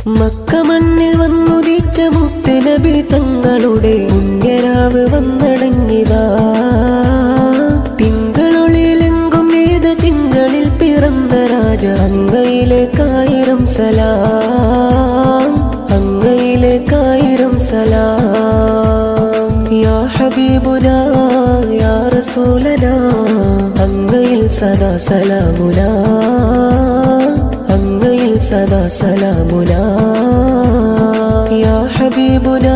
Mecca മണ്ണിൽ വന്നുദിച്ച മുത്ത് നബി തങ്ങളുടെ പുണ്യരാവ് വന്നടങ്ങിയതാ. തിങ്കളൊളിയിലെങ്കും ഏത തിങ്കളിൽ പിറന്ന രാജ, അങ്ങയിലേക്കായിരം സലാം, അങ്ങയിലേക്കായിരം സലാം. യാ ഹബീബുനാ യാ റസൂലനാ, അങ്ങയിൽ സദാ സലാമുനാ, അങ്ങയിൽ സദാ സലാമുനാ. യാ ഹബീബുനാ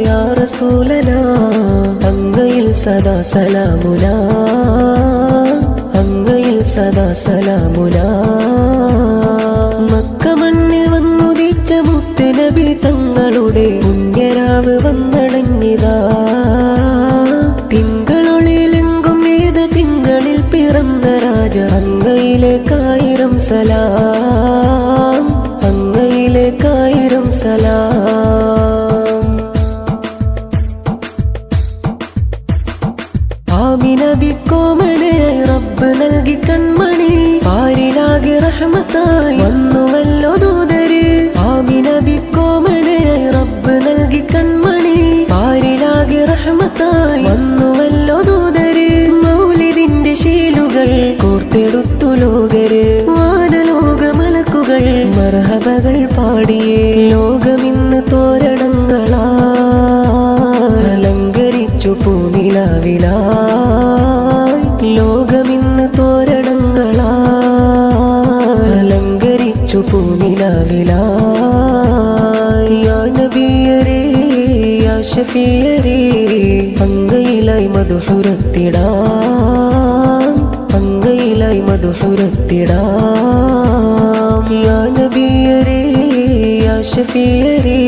യാ റസൂലനാ, അങ്ങയിൽ സദാ സലാമുനാ, അങ്ങയിൽ സദാ സലാമുനാ. മക്ക മണ്ണിൽ വന്നുദിച്ച മുത്ത് നബി തങ്ങളുടെ പുണ്യരാവ് വന്നടങ്ങിയതാ. തിങ്കളൊളിയിലെങ്കും ഏത തിങ്കളിൽ പിറന്ന രാജ, അങ്ങയിലേക്കായിരം സലാം, അങ്ങയിലേക്കായിരം സലാം. ആമിന ബിക്കോമനയായി റബ്ബ് നൽകി കൺമണി, പാരിലാകെ റഹ്മത്തായി വന്നുവല്ലോ ദൂതര്. ആമിന ബിക്കോമനയായി റബ്ബ് നൽകി കൺമണി, പാരിലാകെ റഹ്മത്തായി വന്നുവല്ലോ ദൂതര്. മൗലിദിന്റെ ശീലുകൾ കോർത്തെടുത്തു ലോകര്, വാനലോക മലക്കുകൾ മർഹബകൾ പാടിയേ. ലോകമിന്ന് തോരണങ്ങളാൽ അലങ്കരിച്ചു പൂനിലാവിലായി, ലോകമിന്ന് തോരണങ്ങളാൽ അലങ്കരിച്ചു പൂനിലാവിലായി. യാ നബിയരേ യാ ശഫീയരേ, അങ്ങയിലായി മദ്ഹുരത്തിടാം, അങ്ങയിലായി മദ്ഹുരത്തിടാം. യാ നബിയരേ യാ ശഫീയരേ,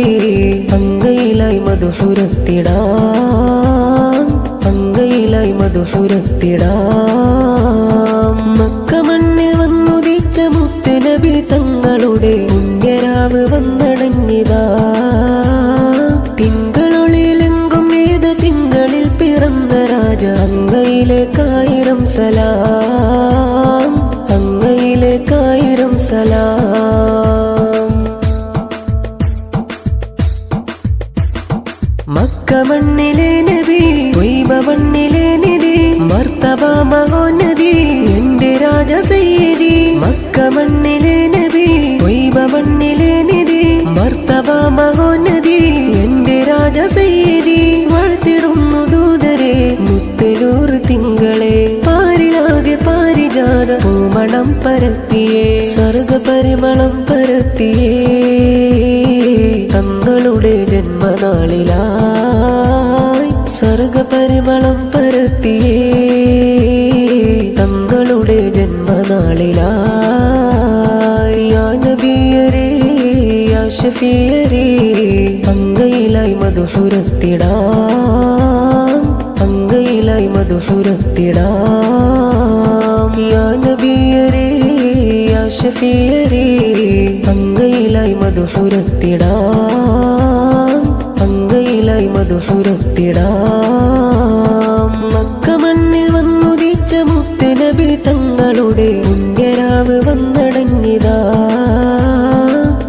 അങ്ങയിലായി മദ്ഹുരത്തിടാം, അങ്ങയിലായി മദ്ഹുരത്തിടാം. മക്ക മണ്ണിൽ വന്നുദിച്ച മുത്ത് നബി തങ്ങളുടെ പുണ്യരാവ് വന്നടങ്ങിയതാ. തിങ്കളൊളിയിലെങ്കും ഏത തിങ്കളിൽ പിറന്ന രാജ, അങ്ങയിലേക്കായിരം സലാം, അങ്ങയിലേക്കായിരം സലാം. മക്ക മണ്ണിലെ നബി, ത്വയ്ബ മണ്ണിലെ നിധി, മർത്തബ മഹോന്നതി എന്റെ രാജ സയ്യിദി. മക്ക മണ്ണിലെ നബി, ത്വയ്ബ മണ്ണിലെ നിധി, മർത്തബ മഹോന്നതി എന്റെ രാജ സയ്യിദി. വാഴ്ത്തിടുന്നു ദൂതരെ മുത്തലൂർ തിങ്കളെ, പാരിലാകെ പാരിജാത പൂമണം പരത്തിയേ, സർഗ പരിമളം പരത്തിയേ. തങ്ങളുടെ ജന്മനാളിലായി സർഗ പരിമളം പരത്തിയേ, തങ്ങളുടെ ജന്മനാളിലായി. യാ നബിയരേ യാ ശഫീയരേ, അങ്ങയിലായി മദ്ഹുരത്തിടാം, അങ്ങയിലായി മദ്ഹുരത്തിടാം. യാ നബിയരേ യാ ശഫീയരേ, അങ്ങയിലായി മദ്ഹുരത്തിടാം, അങ്ങയിലായി മദ്ഹുരത്തിടാം. മക്ക മണ്ണിൽ വന്നുദിച്ച മുത്ത് നബി തങ്ങളുടെ പുണ്യരാവ് വന്നടങ്ങിയതാ.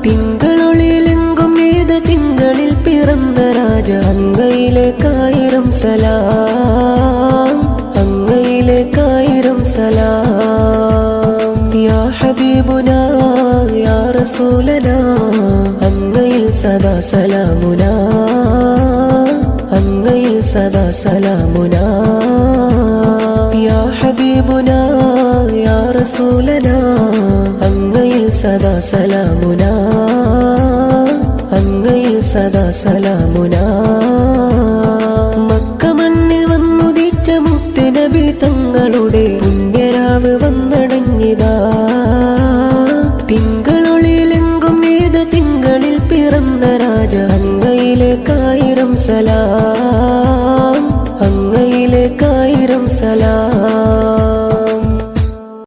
തിങ്കളൊളിയിലെങ്കും ഏത തിങ്കളിൽ പിറന്ന രാജ, അങ്ങയിലേക്കായിരം സലാം, അങ്ങയിലേക്കായിരം സലാം. യാ ഹബീബുനാ യാ റസൂലനാ, അങ്ങയിൽ സദാ സലാമുനാ, അങ്ങയിൽ സദാ സലാമുനാ. യാ ഹബീബുനാ യാ റസൂലനാ, അങ്ങയിൽ സദാ സലാമുനാ, അങ്ങയിൽ സദാ സലാമുനാ. മക്ക മണ്ണിൽ വന്നുദിച്ച മുത്ത് നബി തങ്ങളുടെ പുണ്യരാവ് വന്നടങ്ങിയതാ. തിങ്കളൊളിയിലെങ്കും ഏത തിങ്കളിൽ പിറന്ന രാജ, അങ്ങയിലേക്കായിരം സലാം,